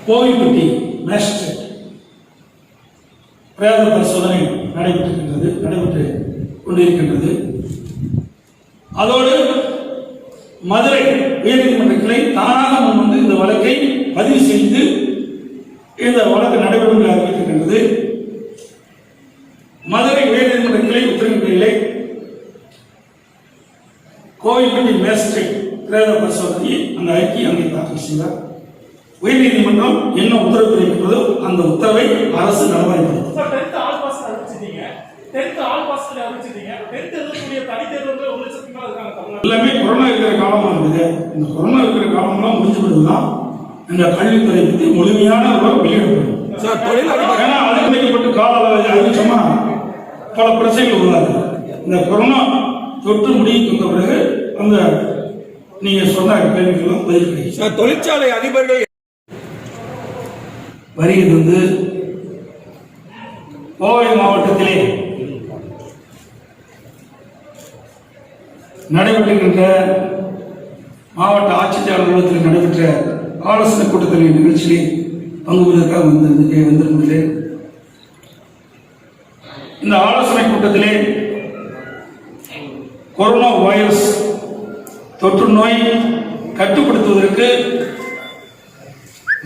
Kovilpatti magistrate பிரேத பரிசோதனை நடைபெற்று கொண்டிருக்கின்றது. அதோடு மதுரை உயர்நீதிமன்ற கிளை தானாக முன்வந்து இந்த வழக்கை பதிவு செய்து இந்த வழக்கு நடைபெறும் என்று அறிவித்திருக்கின்றது. மதுரை உயர்நீதிமன்ற கிளை உத்தரவின் பேரிலே கோவில்பட்டி மேஜிஸ்ட்ரேட் பிரேத பரிசோதனையை அந்த அறிக்கை அங்கே தாக்கல் செய்தார். உயர்நீதிமன்றம் என்ன உத்தரவு பிறப்பிப்பதோ அந்த உத்தரவை அரசு நடைமுறைப்படுத்தும். எல்லாமே கொரோனா இருக்கிற காலமா இருக்குது. இந்த கொரோனா இருக்கிற காலம்லாம் முடிஞ்ச பிறகுதான் இந்த கல்வித்துறை பற்றி முழுமையான வெளியிடப்படும். ஏன்னா அனுமதிக்கப்பட்டு கால அறிவிச்சோமா பல பிரச்சனைகள் உள்ளாது. இந்த கொரோனா தொற்று முடிவுக்கு பிறகு அந்த நீங்க சொன்ன கேள்விகளும் பதில் கிடைக்கும். தொழிற்சாலை அதிபர்கள் வருகிறது கோவை மாவட்டத்திலே நடைபெற்றிருக்கின்ற மாவட்ட ஆட்சித்தலைவர் அலுவலகத்தில் நடைபெற்ற ஆலோசனை கூட்டத்தில் நிகழ்ச்சியிலே பங்கு பெறுவதற்காக வந்திருக்கின்றேன். இந்த ஆலோசனை கூட்டத்திலே கொரோனா வைரஸ் தொற்று நோய் கட்டுப்படுத்துவதற்கு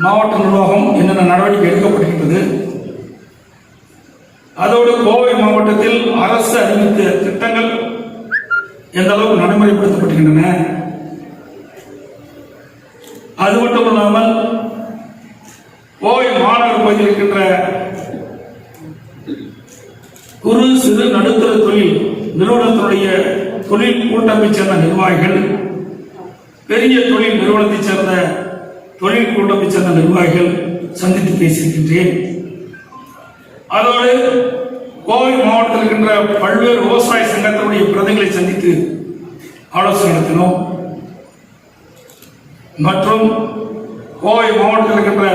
மாவட்ட நிர்வாகம் என்னென்ன நடவடிக்கை எடுக்கப்படுகின்றது, அதோடு கோவை மாவட்டத்தில் அரசு அறிவித்த திட்டங்கள் எந்த அளவுக்கு நடைமுறைப்படுத்தப்படுகின்றன, அது மட்டுமல்லாமல் கோவை மாநகர பகுதியில் இருக்கின்ற குறு சிறு நடுத்தர தொழில் நிறுவனத்தினுடைய தொழில் கூட்டமைப்பை சேர்ந்த நிர்வாகிகள், பெரிய தொழில் நிறுவனத்தை சேர்ந்த தொழில் கூட்டமைப்பை சேர்ந்த நிர்வாகிகள் சந்தித்து பேசியிருக்கின்றேன். அதோடு கோவை மாவட்டத்தில் இருக்கின்ற பல்வேறு விவசாய சங்கத்தினுடைய பிரதிகளை சந்தித்து ஆலோசனை நடத்தினோம். மற்றும் கோவை மாவட்டத்தில் இருக்கின்ற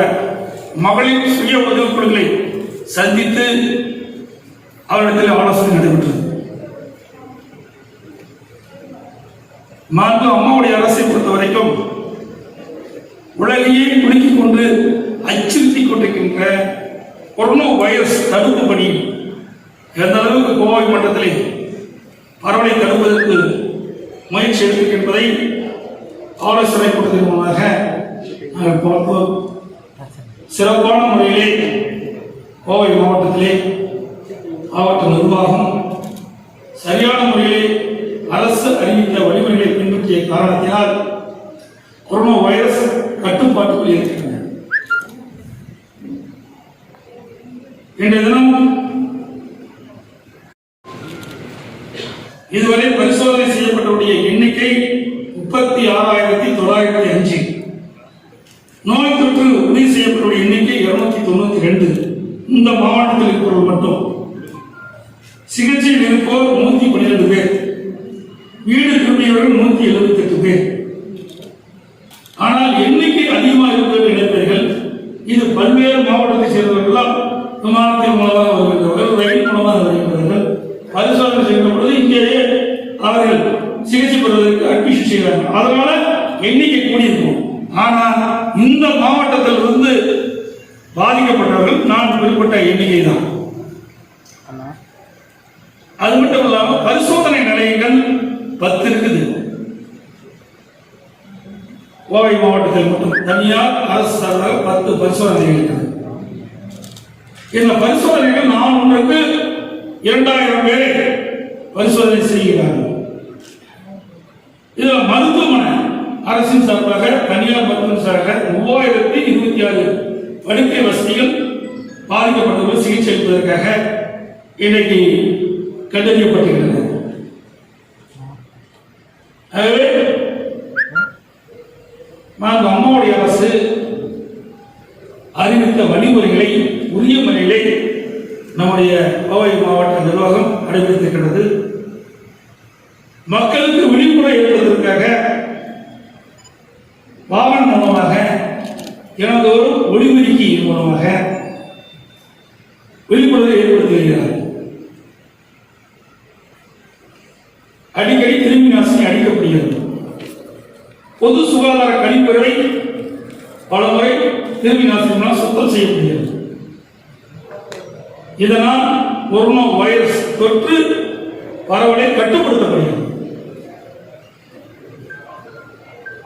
மகளிர் சுய உதவிக்குழுக்களை சந்தித்து அவரிடத்தில் ஆலோசனை நடைபெற்றது. மாண்பு அம்மாவுடைய அரசை பொறுத்த வரைக்கும் உலகையே குலுக்கிக் கொண்டு அச்சுறுத்திக் கொண்டிருக்கின்ற கொரோனா வைரஸ் தடுப்பு பணி எந்த அளவுக்கு கோவை மண்டலத்திலே பரவலை தடுப்பதற்கு முயற்சி எடுத்திருக்கின்றதை ஆலோசனை கூட்டத்தின் மூலமாக நாங்கள் பார்ப்போம். சிறப்பான முறையிலே கோவை மாவட்டத்திலே மாவட்ட நிர்வாகம் சரியான முறையிலே அரசு அறிவித்த வழிமுறைகளை பின்பற்றிய காரணத்தினால் கொரோனா வைரஸ் கட்டுப்பாட்டுக்குள் இருக்கின்றன. இன்றைய தினம் இதுவரை பரிசோதனை செய்யப்பட்டவருடைய எண்ணிக்கை 36,905. நோய் தொற்று உறுதி செய்யப்பட்டவருடைய எண்ணிக்கை 292. இந்த மாவட்டத்தில் இருப்பவர்கள் மட்டும். சிகிச்சையில் இருப்போர் 112 பேர், வீடு திரும்பியவர்கள் 178 பேர். ஆனால் எண்ணிக்கை அதிகமாக இருப்பது நினைப்பீர்கள். இது பல்வேறு மாவட்டத்தை சேர்ந்தவர்கள் விமானத்தின் மூலமாக வருகின்றவர்கள், ரயில் மூலமாக வருகின்றவர்கள். பரிசோதனை செய்கிற பொழுது இங்கேயே அவர்கள் சிகிச்சை பெறுவதற்கு அட்மிஷன் செய்கிறார்கள். அதனால எண்ணிக்கை கூடியிருக்கும். ஆனால் இந்த மாவட்டத்தில் இருந்து பாதிக்கப்பட்டவர்கள் நான் குறிப்பிட்ட எண்ணிக்கை தான். அது மட்டும் இல்லாமல் பரிசோதனை நிலையங்கள் 10 இருக்குது. கோவை மாவட்டத்தில் மட்டும் தனியார் அரசு சார்பாக 10 பரிசோதனைகள் இருக்குது. இந்த பரிசோதனைகள் நான் ஒன்றுக்கு 2000 பேரை பரிசோதனை செய்கிறார்கள். இதுல மருத்துவமனை அரசின் சார்பாக தனியார் மருத்துவ சார்பாக 3026 படுக்கை வசதிகள் பாதிக்கப்பட்டவர்கள் சிகிச்சை அளிப்பதற்காக இன்னைக்கு கண்டறியப்பட்டிருக்கிறது. ஆகவே அம்மாவுடைய அரசு அறிவித்த வழிமுறைகளை உரிய முறையிலே நம்முடைய கோவை மாவட்ட நிர்வாகம் கடைபிடித்திருக்கிறது. மக்களுக்கு விழிப்புணர்வு ஏற்படுவதற்காக வாகனம் மூலமாக தினந்தோறும் ஒளிபெருக்கி மூலமாக விழிப்புணர்வை ஏற்படுத்துகிறார். அடிக்கடி கிருமி நாசினி அடிக்கப்படுகிறது. பொது சுகாதார கழிப்பறை பல முறை கிருமி நாசினிகளால் சுத்தம் செய்ய முடியாது. இதனால் கொரோனா வைரஸ் தொற்று பரவலை கட்டுப்படுத்தப்படுகிறது.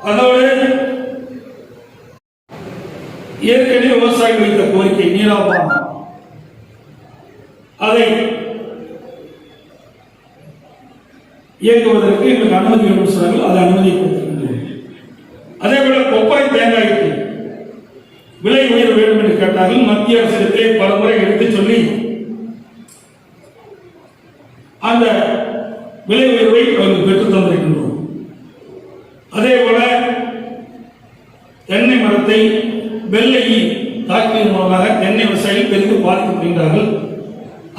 அதோடு ஏற்கனவே விவசாயிகள் வைத்த கோரிக்கை நீராபானம், அதை இயக்குவதற்கு எங்களுக்கு அனுமதி வேண்டும் சொன்னார்கள். அதை அனுமதிப்படுத்துகின்றனர். அதே போல கொப்பரை தேங்காய்க்கு விலை உயர வேண்டும் என்று கேட்டார்கள். மத்திய அரசிடத்திலே பல முறை எடுத்து சொல்லி அந்த விலை உயர்வை அவர்கள் பெற்றுத் தந்திருக்கின்றோம். அதே போல தென்னை மரத்தை வெள்ளையை தாக்கியதன் மூலமாக தென்னை விவசாயிகள் பெரிதும் பாதிக்கப்படுகின்றார்கள்.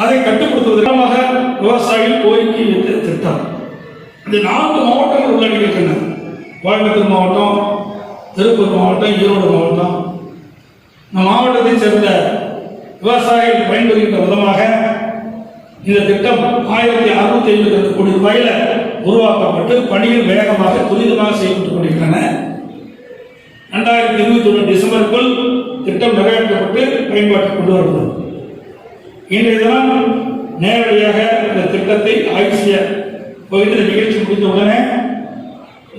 அதை கட்டுப்படுத்துவதற்காக விவசாயிகள் கோரிக்கை வைத்த திட்டம் இந்த 4 மாவட்டங்கள் உள்ளடக்கின்றன. கோயம்புத்தூர் மாவட்டம், திருப்பூர் மாவட்டம், ஈரோடு மாவட்டம். இந்த மாவட்டத்தை சேர்ந்த விவசாயிகள் பயன்பெறுகின்ற விதமாக இந்த திட்டம் 1652 கோடி ரூபாயில உருவாக்கப்பட்டு பணிகள் வேகமாக துரிதமாக செய்யப்பட்டுக் கொண்டிருக்கின்றன. 2021 டிசம்பருக்குள் திட்டம் நிறைவேற்றப்பட்டு பயன்பாட்டுக்கு கொண்டு வரப்படும். இன்றைய தினம் நேரடியாக இந்த திட்டத்தை ஆய்வு செய்ய பகுதியில் நிகழ்ச்சி முடிந்தவுடனே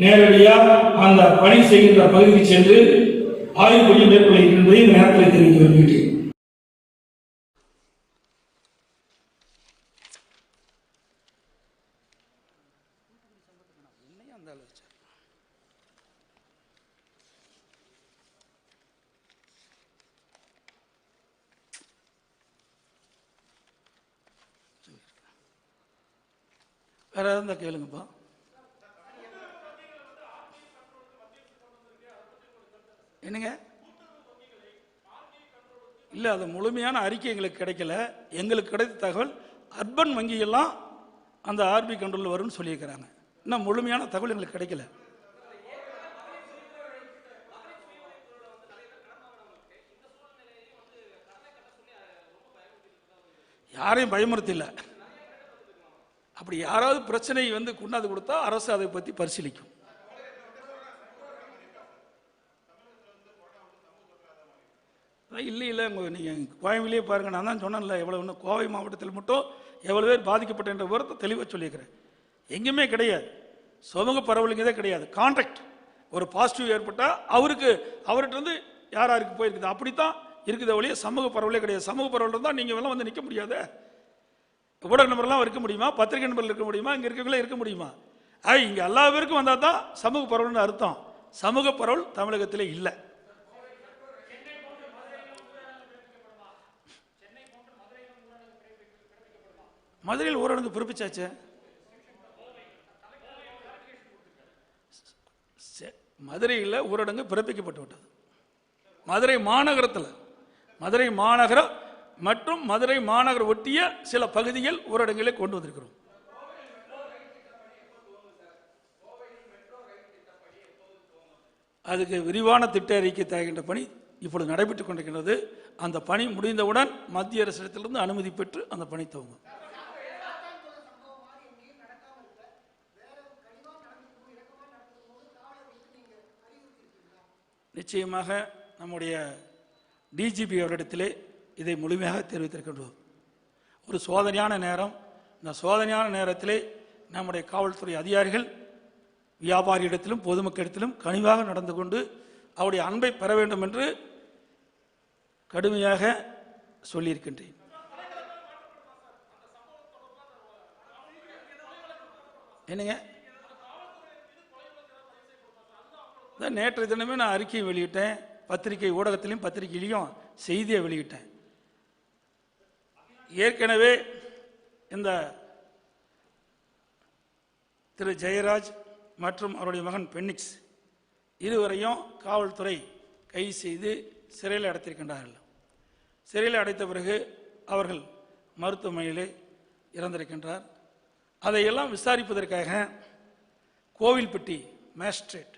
நேரடியாக அந்த பணி செய்கின்ற பகுதிக்கு சென்று ஆய்வு பணி மேற்கொள்ள என்பதை இந்த நேரத்தில் தெரிவிக்க விரும்புகிறேன். வேற எதாவது கேளுங்கப்பா. என்னங்க? இல்ல, அது முழுமையான அறிக்கை எங்களுக்கு கிடைக்கல. எங்களுக்கு கிடைத்த தகவல் அர்பன் வங்கியெல்லாம் அந்த ஆர்பி கண்ட்ரோல் வரும்னு சொல்லியிருக்கிறாங்க. இன்னும் முழுமையான தகவல் எங்களுக்கு கிடைக்கல. யாரையும் பயமுறுத்தி இல்லை. அப்படி யாராவது பிரச்சனை கொண்டாந்து கொடுத்தா அரசு அதை பற்றி பரிசீலிக்கும். இல்லை நீங்கள் கோயம்புலேயே பாருங்கள். நான் தான் சொன்னேன்ல, எவ்வளோ இன்னும் கோவை மாவட்டத்தில் மட்டும் எவ்வளோ பேர் பாதிக்கப்பட்ட என்ற விவரத்தை தெளிவாக சொல்லியிருக்கிறேன். எங்கேயுமே கிடையாது, சமூக பரவலுங்கதே கிடையாது. கான்ட்ராக்ட் ஒரு பாசிட்டிவ் ஏற்பட்டால் அவர்கிட்ட யாருக்கு போயிருக்குது, அப்படித்தான் இருக்குது ஒழிய சமூக பரவலே கிடையாது. சமூக பரவல் இருந்தால் நீங்கள் எல்லாம் நிற்க முடியாது. ஊடக நம்பர்லாம் இருக்க முடியுமா? பத்திரிகை நம்பரில் இருக்க முடியுமா? இங்கே இருக்கவங்களே இருக்க முடியுமா? இங்கே எல்லா பேருக்கும் வந்தால் தான் சமூக பரவல்னு அர்த்தம். சமூக பரவல் தமிழகத்திலே இல்லை. மதுரையில் ஊரடங்கு பிறப்பிச்சாச்சு. மதுரையில் ஊரடங்கு பிறப்பிக்கப்பட்டு விட்டது. மதுரை மாநகரத்தில், மதுரை மாநகரம் மற்றும் மதுரை மாநகர ஒட்டிய சில பகுதிகள் ஊரடங்கிலே கொண்டு வந்திருக்கிறோம். அதுக்கு விரிவான திட்ட அறிக்கை தயாரிக்கின்ற பணி இப்பொழுது நடைபெற்றுக் கொண்டிருக்கிறது. அந்த பணி முடிந்தவுடன் மத்திய அரசிடத்திலிருந்து அனுமதி பெற்று அந்த பணி துவங்கும். நிச்சயமாக நம்முடைய டிஜிபி அவரிடத்திலே இதை முழுமையாக தெரிவித்திருக்கின்றோம். ஒரு சோதனையான நேரம். இந்த சோதனையான நேரத்திலே நம்முடைய காவல்துறை அதிகாரிகள் வியாபாரியிடத்திலும் பொதுமக்களிடத்திலும் கனிவாக நடந்து கொண்டு அவருடைய அன்பை பெற வேண்டும் என்று கடுமையாக சொல்லியிருக்கின்றேன். என்னங்க? நேற்றைய தினமே நான் அறிக்கையை வெளியிட்டேன். பத்திரிகை ஊடகத்திலையும் பத்திரிகையிலையும் செய்தியை வெளியிட்டேன். ஏற்கனவே இந்த திரு ஜெயராஜ் மற்றும் அவருடைய மகன் பென்னிக்ஸ் இருவரையும் காவல்துறை கைது செய்து சிறையில் அடைத்திருக்கின்றார்கள். சிறையில் அடைத்த பிறகு அவர்கள் மருத்துவமனையிலே இறந்திருக்கின்றார். அதையெல்லாம் விசாரிப்பதற்காக கோவில்பட்டி மேஜிஸ்ட்ரேட்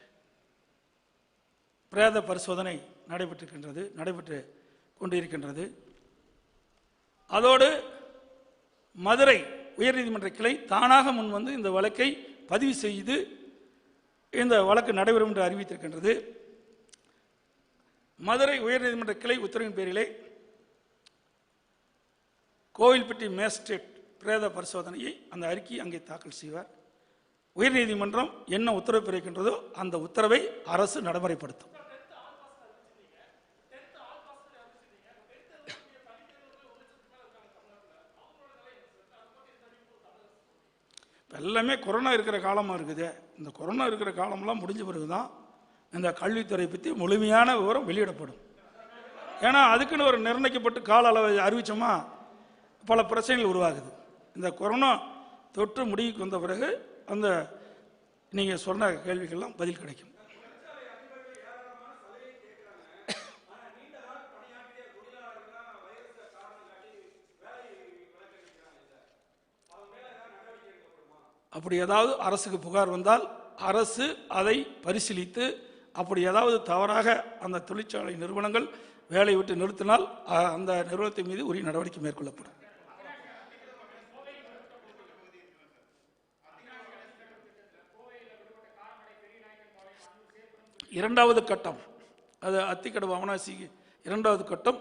பிரேத பரிசோதனை நடைபெற்று கொண்டிருக்கின்றது. அதோடு மதுரை உயர்நீதிமன்ற கிளை தானாக முன்வந்து இந்த வழக்கை பதிவு செய்து இந்த வழக்கு நடைபெறும் என்று அறிவித்திருக்கின்றது. மதுரை உயர்நீதிமன்ற கிளை உத்தரவின் பேரிலே கோவில்பட்டி மேஜிஸ்ட்ரேட் பிரேத பரிசோதனையை அந்த அறிக்கையை அங்கே தாக்கல் செய்வார். உயர்நீதிமன்றம் என்ன உத்தரவு பிறக்கின்றதோ அந்த உத்தரவை அரசு நடைமுறைப்படுத்தும். எல்லாமே கொரோனா இருக்கிற காலமாக இருக்குது. இந்த கொரோனா இருக்கிற காலம்லாம் முடிஞ்ச பிறகு தான் இந்த கல்வித்துறை பற்றி முழுமையான விவரம் வெளியிடப்படும். ஏன்னா அதுக்குன்னு ஒரு நிர்ணயிக்கப்பட்டு கால அளவை அறிவிச்சோமா பல பிரச்சனைகள் உருவாகுது. இந்த கொரோனா தொற்று முடிவுக்கு வந்த பிறகு அந்த நீங்கள் சொன்ன கேள்விகள்லாம் பதில் கிடைக்கும். அப்படி ஏதாவது அரசுக்கு புகார் வந்தால் அரசு அதை பரிசீலித்து அப்படி ஏதாவது தவறாக அந்த தொழிற்சாலை நிறுவனங்கள் வேலையை விட்டு நிறுத்தினால் அந்த நிறுவனத்தின் மீது உரிய நடவடிக்கை மேற்கொள்ளப்படும். இரண்டாவது கட்டம், அது அத்திக்கடவு அவனாசி இரண்டாவது கட்டம்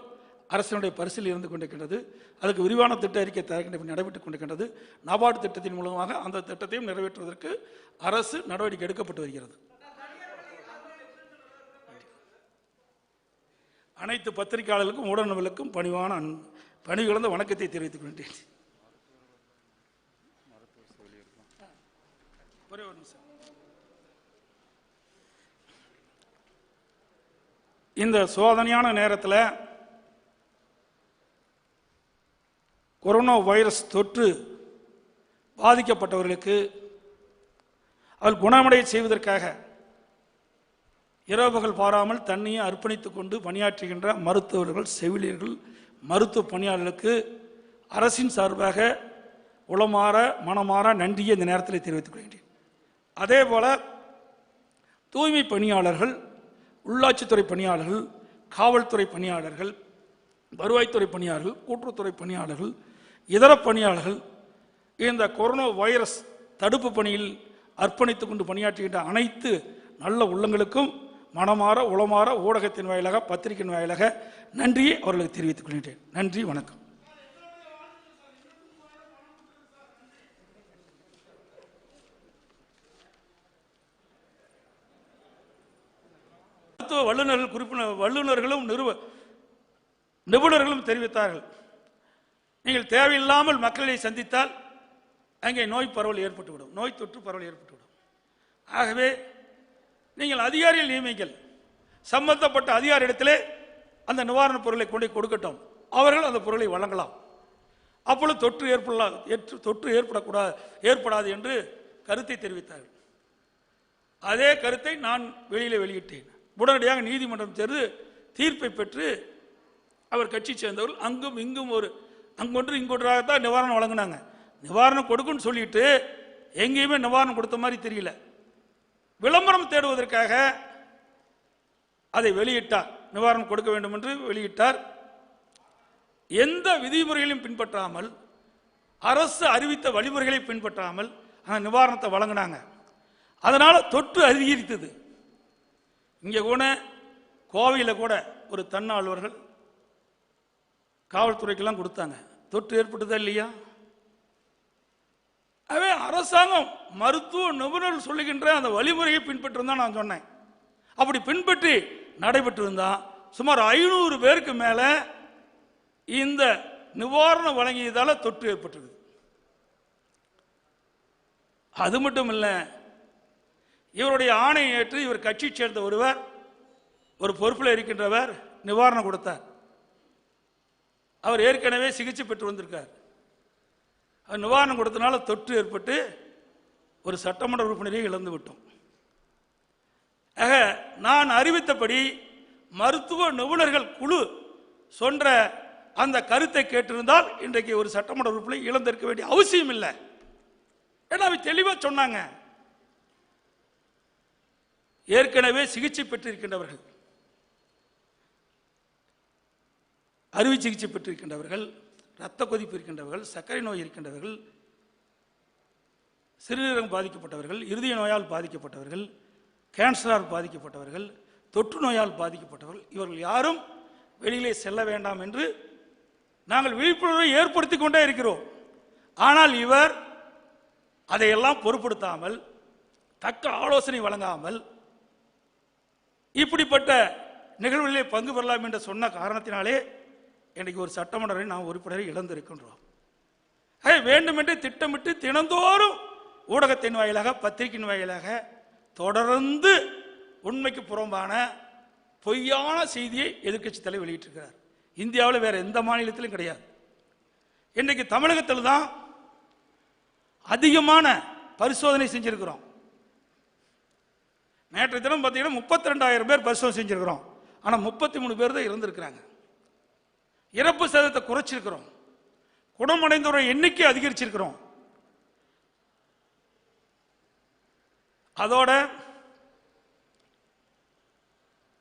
அரசினுடைய பரிசீலனை இருந்து கொண்டிருக்கின்றது. அதுக்கு விரிவான திட்ட அறிக்கை நடைபெற்றுக் கொண்டிருக்கின்றது. நபார்டு திட்டத்தின் மூலமாக அந்த திட்டத்தையும் நிறைவேற்றுவதற்கு அரசு நடவடிக்கை எடுக்கப்பட்டு வருகிறது. அனைத்து பத்திரிகையாளர்களுக்கும் ஊடகங்களுக்கும் பணிவான பணி கலந்த வணக்கத்தை தெரிவித்துக் கொண்டேன். ஒரே ஒரு நிமிஷம். இந்த சோதனையான நேரத்தில் கொரோனா வைரஸ் தொற்று பாதிக்கப்பட்டவர்களுக்கு அவர்கள் குணமடைய செய்வதற்காக இரவுகள் பாராமல் தன்னையே அர்ப்பணித்துக் கொண்டு பணியாற்றுகின்ற மருத்துவர்கள், செவிலியர்கள், மருத்துவ பணியாளர்களுக்கு அரசின் சார்பாக உளமாற மனமாற நன்றியை இந்த நேரத்தில் தெரிவித்துக் கொள்கின்றேன். அதே போல தூய்மை பணியாளர்கள், உள்ளாட்சித்துறை பணியாளர்கள், காவல்துறை பணியாளர்கள், வருவாய்த்துறை பணியாளர்கள், கூட்டுறவுத்துறை பணியாளர்கள், இதர பணியாளர்கள் இந்த கொரோனா வைரஸ் தடுப்பு பணியில் அர்ப்பணித்துக் கொண்டு பணியாற்றுகின்ற அனைத்து நல்ல உள்ளங்களுக்கும் மனமாற உளமாற ஊடகத்தின் வாயிலாக பத்திரிகையின் வாயிலாக நன்றியை அவர்களுக்கு தெரிவித்துக் கொள்கிறேன். நன்றி, வணக்கம். மருத்துவ வல்லுநர்கள் வல்லுநர்களும் நிபுணர்களும் தெரிவித்தார்கள், நீங்கள் தேவையில்லாமல் மக்களை சந்தித்தால் அங்கே நோய் பரவல் ஏற்பட்டுவிடும், நோய் தொற்று பரவல் ஏற்பட்டுவிடும். ஆகவே நீங்கள் அதிகாரிகள் நியமிங்கள், சம்பந்தப்பட்ட அதிகாரியிடத்திலே அந்த நிவாரணப் பொருளை கொண்டு கொடுக்கட்டும், அவர்கள் அந்த பொருளை வழங்கலாம். அப்பொழுது தொற்று ஏற்படாது என்று கருத்தை தெரிவித்தார்கள். அதே கருத்தை நான் வெளியிட்டேன். உடனடியாக நீதிமன்றம் சேர்ந்து தீர்ப்பை பெற்று அவர் கட்சி சேர்ந்தவர்கள் அங்கும் இங்கும் அங்கொன்று இங்கொன்றாகத்தான் நிவாரணம் வழங்கினாங்க. நிவாரணம் கொடுக்குன்னு சொல்லிட்டு எங்கேயுமே நிவாரணம் கொடுத்த மாதிரி தெரியல. விளம்பரம் தேடுவதற்காக அதை வெளியிட்டார், நிவாரணம் கொடுக்க வேண்டும் என்று வெளியிட்டார். எந்த விதிமுறைகளையும் பின்பற்றாமல், அரசு அறிவித்த வழிமுறைகளை பின்பற்றாமல் அந்த நிவாரணத்தை வழங்கினாங்க. அதனால தொற்று அதிகரித்தது. இங்கே கூட கோவையில் கூட ஒரு தன்னார்வலர்கள் காவல்துறைக்கெல்லாம் கொடுத்தாங்க. தொற்று ஏற்பட்டதா இல்லையா? அவே அரசாங்கம் மருத்துவ நிபுணர்கள் சொல்லுகின்ற அந்த வழிமுறையை பின்பற்றிருந்தா நான் சொன்னேன். அப்படி பின்பற்றி நடைபெற்று இருந்தா சுமார் 500 பேருக்கு மேல இந்த நிவாரணம் வழங்கியதால தொற்று ஏற்பட்டிருக்கு. அது மட்டும் இல்ல, இவருடைய ஆணையை ஏற்று இவர் கட்சி சேர்ந்த ஒருவர் ஒரு பொறுப்பில் இருக்கின்றவர் நிவாரணம் கொடுத்தார். அவர் ஏற்கனவே சிகிச்சை பெற்று வந்திருக்கார். அவர் நிவாரணம் கொடுத்தனால தொற்று ஏற்பட்டு ஒரு சட்டமன்ற உறுப்பினரை இழந்து விட்டோம். ஆக நான் அறிவித்தபடி மருத்துவ நிபுணர்கள் குழு சொன்ன அந்த கருத்தை கேட்டிருந்தால் இன்றைக்கு ஒரு சட்டமன்ற உறுப்பினரை இழந்திருக்க வேண்டிய அவசியம் இல்லை. ஏன்னா அவை தெளிவா சொன்னாங்க. ஏற்கனவே சிகிச்சை பெற்றிருக்கின்றவர்கள், அறுவை சிகிச்சை பெற்றிருக்கின்றவர்கள், இரத்த கொதிப்பு இருக்கின்றவர்கள், சர்க்கரை நோய் இருக்கின்றவர்கள், சிறுநீரகம் பாதிக்கப்பட்டவர்கள், இருதய நோயால் பாதிக்கப்பட்டவர்கள், கேன்சரால் பாதிக்கப்பட்டவர்கள், தொற்று நோயால் பாதிக்கப்பட்டவர்கள். இவர்கள் யாரும் வெளியிலே செல்ல வேண்டாம் என்று நாங்கள் விழிப்புணர்வை ஏற்படுத்தி கொண்டே இருக்கிறோம். ஆனால் இவர் அதையெல்லாம் பொருட்படுத்தாமல், தக்க ஆலோசனை வழங்காமல், இப்படிப்பட்ட நிகழ்வுகளிலே பங்கு பெறலாம் என்று சொன்ன காரணத்தினாலே இன்றைக்கு ஒரு சட்டமன்ற நாம் உறுப்பினரை இழந்திருக்கின்றோம். வேண்டுமென்றே திட்டமிட்டு தினந்தோறும் ஊடகத்தின் வாயிலாக, பத்திரிகையின் வாயிலாக தொடர்ந்து உண்மைக்கு புறம்பான பொய்யான செய்தியை எதிர்க்கட்சி தலைவர் வெளியிட்டிருக்கிறார். இந்தியாவில் வேற எந்த மாநிலத்திலும் கிடையாது. இன்றைக்கு தமிழகத்தில் தான் அதிகமான பரிசோதனை செஞ்சிருக்கிறோம். நேற்று தினம் பார்த்தீங்கன்னா 32,000 பேர் பரிசோதனை செஞ்சிருக்கிறோம். ஆனால் 33 பேர் தான் இறந்திருக்கிறாங்க. இறப்பு சதவீதத்தை குறைச்சிருக்கிறோம். குணமடைந்தவரை எண்ணிக்கை அதிகரிச்சிருக்கிறோம். அதோட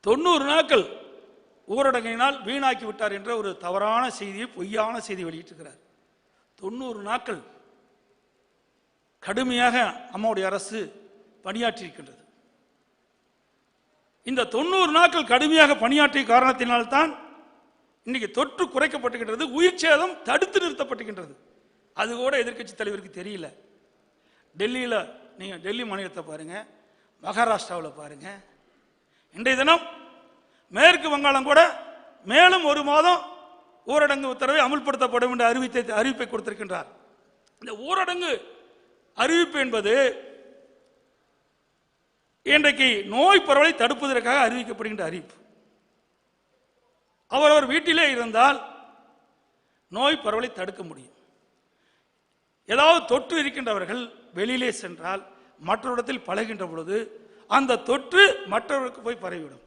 90 நாட்கள் ஊரடங்கினால் வீணாக்கி விட்டார் என்ற ஒரு தவறான செய்தியை, பொய்யான செய்தி வெளியிட்டிருக்கிறார். 90 நாட்கள் கடுமையாக அம்மாவுடைய அரசு பணியாற்றியிருக்கின்றது. இந்த 90 நாட்கள் கடுமையாக பணியாற்றிய காரணத்தினால்தான் இன்னைக்கு தொற்று குறைக்கப்பட்டுகின்றது, உயிர் சேதம் தடுத்து நிறுத்தப்பட்டுகின்றது. அது கூட எதிர்க்கட்சி தலைவருக்கு தெரியல. டெல்லியில் நீங்க டெல்லி மாநிலத்தை பாருங்க, மகாராஷ்டிராவில் பாருங்க. இன்றைய தினம் மேற்கு வங்காளம் கூட மேலும் 1 மாதம் ஊரடங்கு உத்தரவை அமுல்படுத்தப்படும் என்ற அறிவிப்பை கொடுத்திருக்கின்றார். இந்த ஊரடங்கு அறிவிப்பு என்பது இன்றைக்கு நோய் பரவலை தடுப்பதற்காக அறிவிக்கப்படுகின்ற அறிவிப்பு. அவரவர் வீட்டிலே இருந்தால் நோய் பரவலை தடுக்க முடியும். ஏதாவது தொற்று இருக்கின்றவர்கள் வெளியிலே சென்றால் மற்றவரிடத்தில் பழகின்ற பொழுது அந்த தொற்று மற்றவர்களுக்கு போய் பரவிவிடும்.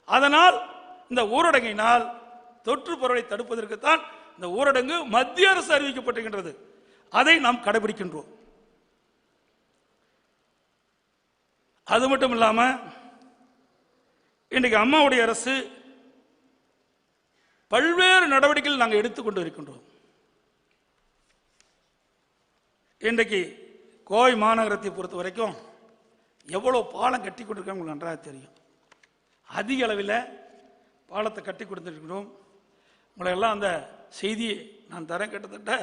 அதனால் இந்த ஊரடங்கினால் தொற்று பரவலை தடுப்பதற்குத்தான் இந்த ஊரடங்கு மத்திய அரசு அறிவிக்கப்பட்டிருக்கின்றது. அதை நாம் கடைபிடிக்கின்றோம். அது மட்டும் இல்லாம இன்றைக்கு அம்மாவுடைய அரசு பல்வேறு நடவடிக்கைகள் நாங்கள் எடுத்துக்கொண்டு இருக்கின்றோம். இன்றைக்கு கோவை மாநகரத்தை பொறுத்த வரைக்கும் எவ்வளவு பாலம் கட்டி கொண்டிருக்காங்க உங்களுக்கு நன்றாக தெரியும். அதிக அளவில் பாலத்தை கட்டி கொடுத்துருக்கிறோம். உங்களை எல்லாம் அந்த செய்தியை நான் தரேன். கிட்டத்தட்ட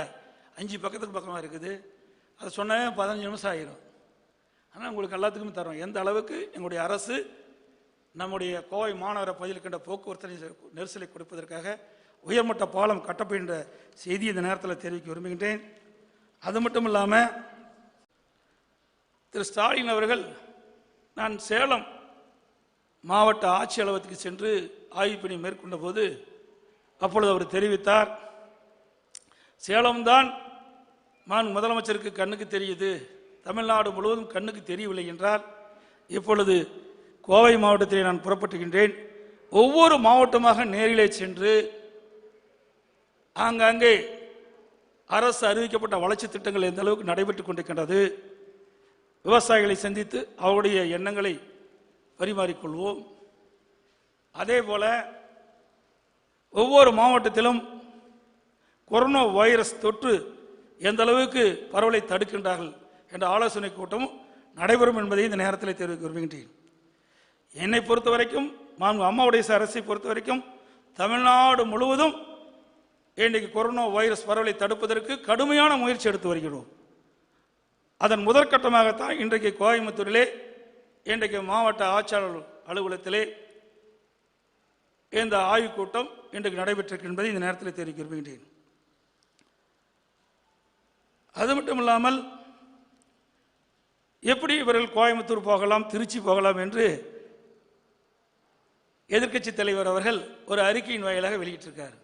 5 பக்கத்துக்கு பக்கமாக இருக்குது. அதை சொன்ன 15 நிமிஷம் ஆகிடும். ஆனால் உங்களுக்கு எல்லாத்துக்குமே தரோம். எந்த அளவுக்கு எங்களுடைய அரசு நம்முடைய கோவை மாநகர பகுதியில் இருக்கின்ற போக்குவரத்து நெரிசலை கொடுப்பதற்காக உயர்மட்ட பாலம் கட்டப்படுகின்ற செய்தி இந்த நேரத்தில் தெரிவிக்க விரும்புகின்றேன். அது மட்டும் இல்லாமல் திரு ஸ்டாலின் அவர்கள், நான் சேலம் மாவட்ட ஆட்சி அலுவலகத்துக்கு சென்று ஆய்வு பணி மேற்கொண்ட போது அப்பொழுது அவர் தெரிவித்தார், சேலம்தான் முதலமைச்சருக்கு கண்ணுக்கு தெரியுது, தமிழ்நாடு முழுவதும் கண்ணுக்கு தெரியவில்லை என்றால் இப்பொழுது கோவை மாவட்டத்திலே நான் புறப்பட்டுகின்றேன். ஒவ்வொரு மாவட்டமாக நேரிலே சென்று ஆங்காங்கே அரசு அறிவிக்கப்பட்ட வளர்ச்சி திட்டங்கள் எந்த அளவுக்கு நடைபெற்றுக் கொண்டிருக்கின்றது, விவசாயிகளை சந்தித்து அவருடைய எண்ணங்களை பரிமாறிக்கொள்வோம். அதே போல ஒவ்வொரு மாவட்டத்திலும் கொரோனா வைரஸ் தொற்று எந்த அளவுக்கு பரவலை தடுக்கின்றார்கள் என்ற ஆலோசனை கூட்டமும் நடைபெறும் என்பதை இந்த நேரத்தில் தெரிவிக்க விரும்புகின்றேன். என்னை பொறுத்த வரைக்கும், அம்மாவுடைய அரசை பொறுத்த வரைக்கும் தமிழ்நாடு முழுவதும் இன்றைக்கு கொரோனா வைரஸ் பரவலை தடுப்பதற்கு கடுமையான முயற்சி எடுத்து வருகிறோம். அதன் முதற்கட்டமாகத்தான் இன்றைக்கு கோயம்புத்தூரிலே இன்றைக்கு மாவட்ட ஆட்சியாளர் அலுவலகத்திலே இந்த ஆய்வுக் கூட்டம் இன்றைக்கு நடைபெற்றிருக்கு என்பதை இந்த நேரத்தில் தெரிவிக்க விரும்புகின்றேன். அது மட்டும் இல்லாமல் எப்படி இவர்கள் கோயம்புத்தூர் போகலாம், திருச்சி போகலாம் என்று எதிர்க்கட்சி தலைவர் அவர்கள் ஒரு அறிக்கையின் வாயிலாக வெளியிட்டிருக்கார்.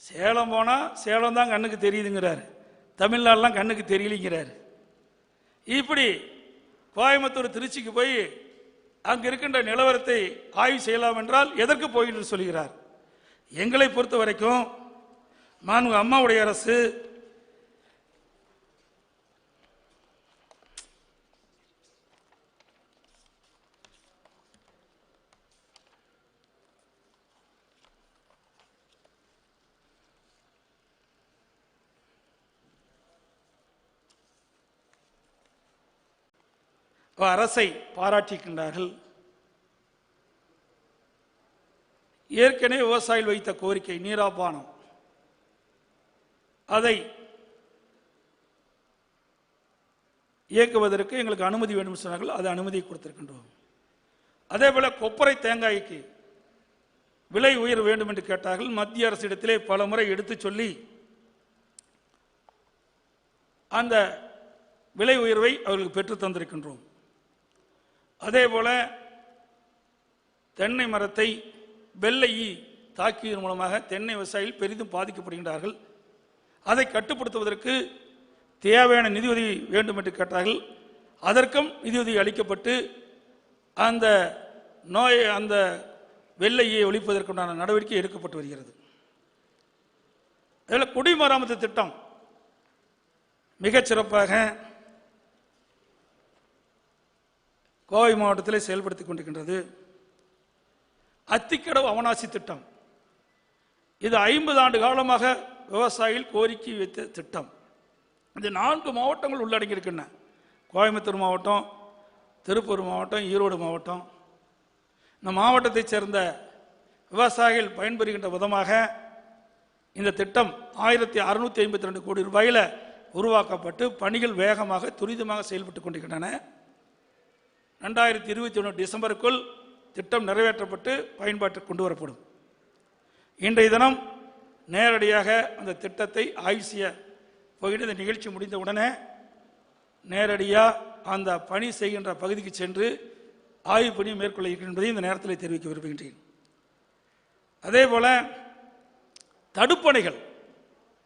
சேலம் போனா சேலம் தான் கண்ணுக்கு தெரியுதுங்கிறார், தமிழ்நாடுலாம் கண்ணுக்கு தெரியலைங்கிறார். இப்படி கோயம்புத்தூர் திருச்சிக்கு போய் அங்கு இருக்கின்ற நிலவரத்தை ஆய்வு செய்யலாம் என்றால் எதற்கு போயின்னு சொல்கிறார். எங்களை பொறுத்த வரைக்கும் அம்மாவுடைய அரசு அரசை பாராட்டியிருக்கின்றார்கள். ஏற்கனவே விவசாயிகள் வைத்த கோரிக்கை நீராபானம், அதை இயக்குவதற்கு எங்களுக்கு அனுமதி வேண்டும் சொன்னார்கள். அது அனுமதி கொடுத்திருக்கின்றோம். அதே போல கொப்பரை தேங்காய்க்கு விலை உயர்வு வேண்டும் என்று கேட்டார்கள். மத்திய அரசிடத்திலே பல முறை எடுத்து சொல்லி அந்த விலை உயர்வை அவர்களுக்கு பெற்று தந்திருக்கின்றோம். அதே போல தென்னை மரத்தை வெள்ளை ஈ தாக்கியதன் மூலமாக தென்னை விவசாயிகள் பெரிதும் பாதிக்கப்படுகின்றார்கள். அதை கட்டுப்படுத்துவதற்கு தேவையான நிதியுதவி வேண்டும் என்று கேட்டார்கள். அதற்கும் நிதியுதவி அளிக்கப்பட்டு அந்த நோயை, அந்த வெள்ளையை ஒழிப்பதற்குண்டான நடவடிக்கை எடுக்கப்பட்டு வருகிறது. அதில் குடிமராமத்து திட்டம் மிகச்சிறப்பாக கோவை மாவட்டத்தில் செயல்படுத்திக் கொண்டிருக்கின்றது. அத்திக்கடவு அவனாசி திட்டம், இது 50 ஆண்டு காலமாக விவசாயிகள் கோரிக்கை வைத்த திட்டம். இந்த 4 மாவட்டங்கள் உள்ளடங்கியிருக்கின்றன. கோயம்புத்தூர் மாவட்டம், திருப்பூர் மாவட்டம், ஈரோடு மாவட்டம். இந்த மாவட்டத்தைச் சேர்ந்த விவசாயிகள் பயன்பெறுகின்ற விதமாக இந்த திட்டம் 1652 கோடி ரூபாயில் உருவாக்கப்பட்டு பணிகள் வேகமாக துரிதமாக செயல்பட்டு கொண்டிருக்கின்றன. 2021 டிசம்பருக்குள் திட்டம் நிறைவேற்றப்பட்டு பயன்பாட்டிற்கு கொண்டு வரப்படும். இன்றைய தினம் நேரடியாக அந்த திட்டத்தை ஆய்வு செய்ய போகின்ற இந்த நிகழ்ச்சி முடிந்தவுடனே நேரடியாக அந்த பணி செய்கின்ற பகுதிக்கு சென்று ஆய்வு பணி மேற்கொள்ள இருக்கிறது என்பதை இந்த நேரத்தில் தெரிவிக்க விரும்புகின்றேன். அதே போல தடுப்பணைகள்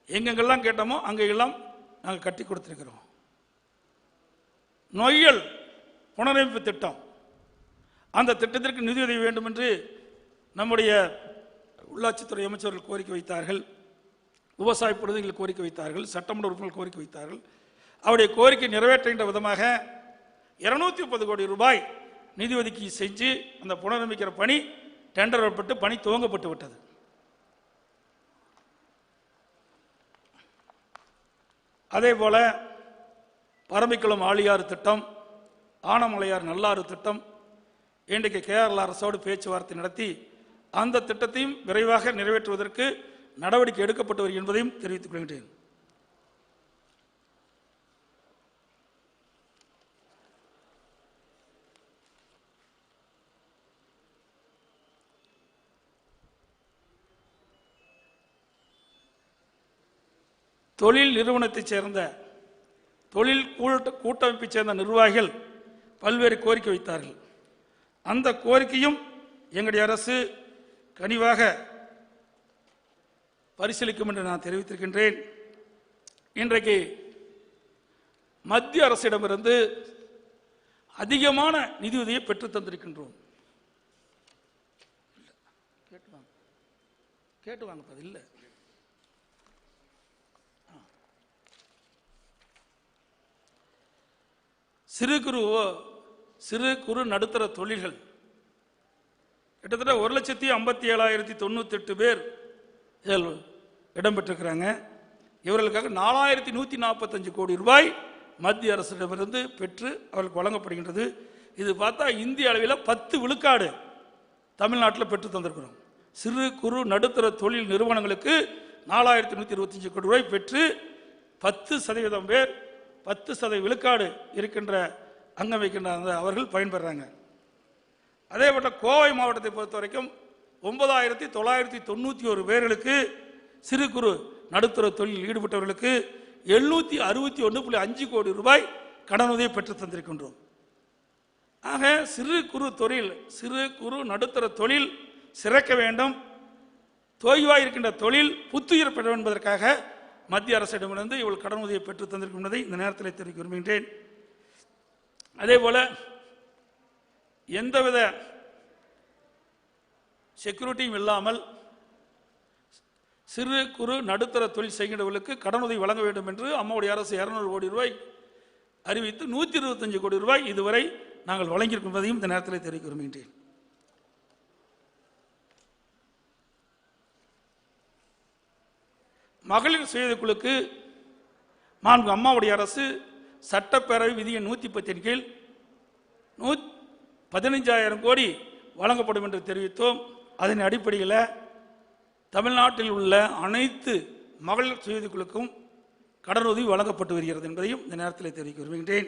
எங்கெங்கெல்லாம் கேட்டோமோ அங்கெல்லாம் நாங்கள் கட்டி கொடுத்திருக்கிறோம். நொய்யல் புனரமைப்பு திட்டம், அந்த திட்டத்திற்கு நிதியுதவி வேண்டும் என்று நம்முடைய உள்ளாட்சித்துறை அமைச்சர்கள் கோரிக்கை வைத்தார்கள். விவசாய பிரதிநிதிகள் கோரிக்கை வைத்தார்கள். சட்டமன்ற உறுப்பினர்கள் கோரிக்கை வைத்தார்கள். அவருடைய கோரிக்கை நிறைவேற்றுகின்ற விதமாக 230 கோடி ரூபாய் நிதி ஒதுக்கீடு செஞ்சு அந்த புனரமைக்கிற பணி டெண்டர் வரப்பட்டு பணி துவங்கப்பட்டு விட்டது. அதே போல பரம்பிக்குளம் ஆழியாறு திட்டம், ஆனமலையார் நல்லாறு திட்டம், இன்றைக்கு கேரள அரசோடு பேச்சுவார்த்தை நடத்தி அந்த திட்டத்தையும் விரைவாக நிறைவேற்றுவதற்கு நடவடிக்கை எடுக்கப்பட்டு வருகிறது என்பதையும் தெரிவித்துக் கொள்கின்றேன். தொழில் நிறுவனத்தைச் சேர்ந்த தொழில் கூட்டமைப்பைச் சேர்ந்த நிர்வாகிகள் பல்வேறு கோரிக்கை வைத்தார்கள். அந்த கோரிக்கையும் எங்களுடைய அரசு கனிவாக பரிசீலிக்கும் என்று நான் தெரிவித்திருக்கின்றேன். இன்றைக்கு மத்திய அரசிடமிருந்து அதிகமான நிதியுதவியை பெற்று தந்திருக்கின்றோம். கேட்டு வாங்க இல்லை. சிறு குறு நடுத்தர தொழில்கள் கிட்டத்தட்ட 1,57,098 பேர் இதில் இடம்பெற்றிருக்கிறாங்க. இவர்களுக்காக 4,145 கோடி ரூபாய் மத்திய அரசிடமிருந்து பெற்று அவர்களுக்கு வழங்கப்படுகின்றது. இது பார்த்தா இந்திய அளவில் 10 விழுக்காடு தமிழ்நாட்டில் பெற்று தந்திருக்கிறோம். சிறு குறு நடுத்தர தொழில் நிறுவனங்களுக்கு 4,125 கோடி ரூபாய் பெற்று 10% பேர் 10% விழுக்காடு இருக்கின்ற அங்கம் வைக்கின்ற அவர்கள் பயன்பெறாங்க. அதே போல கோவை மாவட்டத்தை பொறுத்த வரைக்கும் 9,991 பேர்களுக்கு சிறு குறு நடுத்தர தொழில் ஈடுபட்டவர்களுக்கு 761.5 கோடி ரூபாய் கடனுதவி பெற்று தந்திருக்கின்றோம். ஆக சிறு குறு நடுத்தர தொழில் சிறக்க வேண்டும், தோய்வாய் இருக்கின்ற தொழில் புத்துயிர் பெற என்பதற்காக மத்திய அரசிடமிருந்து இவள் கடனுதவியை பெற்று தந்திருக்கின்றதை இந்த நேரத்தில் தெரிவிக்க விரும்புகின்றேன். அதே போல எந்தவித செக்யூரிட்டியும் இல்லாமல் சிறு குறு நடுத்தர தொழில் செய்கின்றவர்களுக்கு கடனுதவி வழங்க வேண்டும் என்று அம்மாவுடைய அரசு 200 கோடி ரூபாய் அறிவித்து 125 கோடி ரூபாய் இதுவரை நாங்கள் வழங்கியிருப்பதையும் இந்த நேரத்தில் தெரிவிக்க விரும்புகின்றேன். மகளிர் சுயக்குழுக்கு மாண்பு அம்மாவுடைய அரசு சட்டப்பேரவை விதியின் 110 கீழ் 15,000 கோடி வழங்கப்படும் என்று தெரிவித்தோம். அதன் அடிப்படையில் தமிழ்நாட்டில் உள்ள அனைத்து மகளிர் சுய உதவிக்குழுக்கும் கடனுதவி வழங்கப்பட்டு வருகிறது என்பதையும் இந்த நேரத்தில் தெரிவிக்க விரும்புகின்றேன்.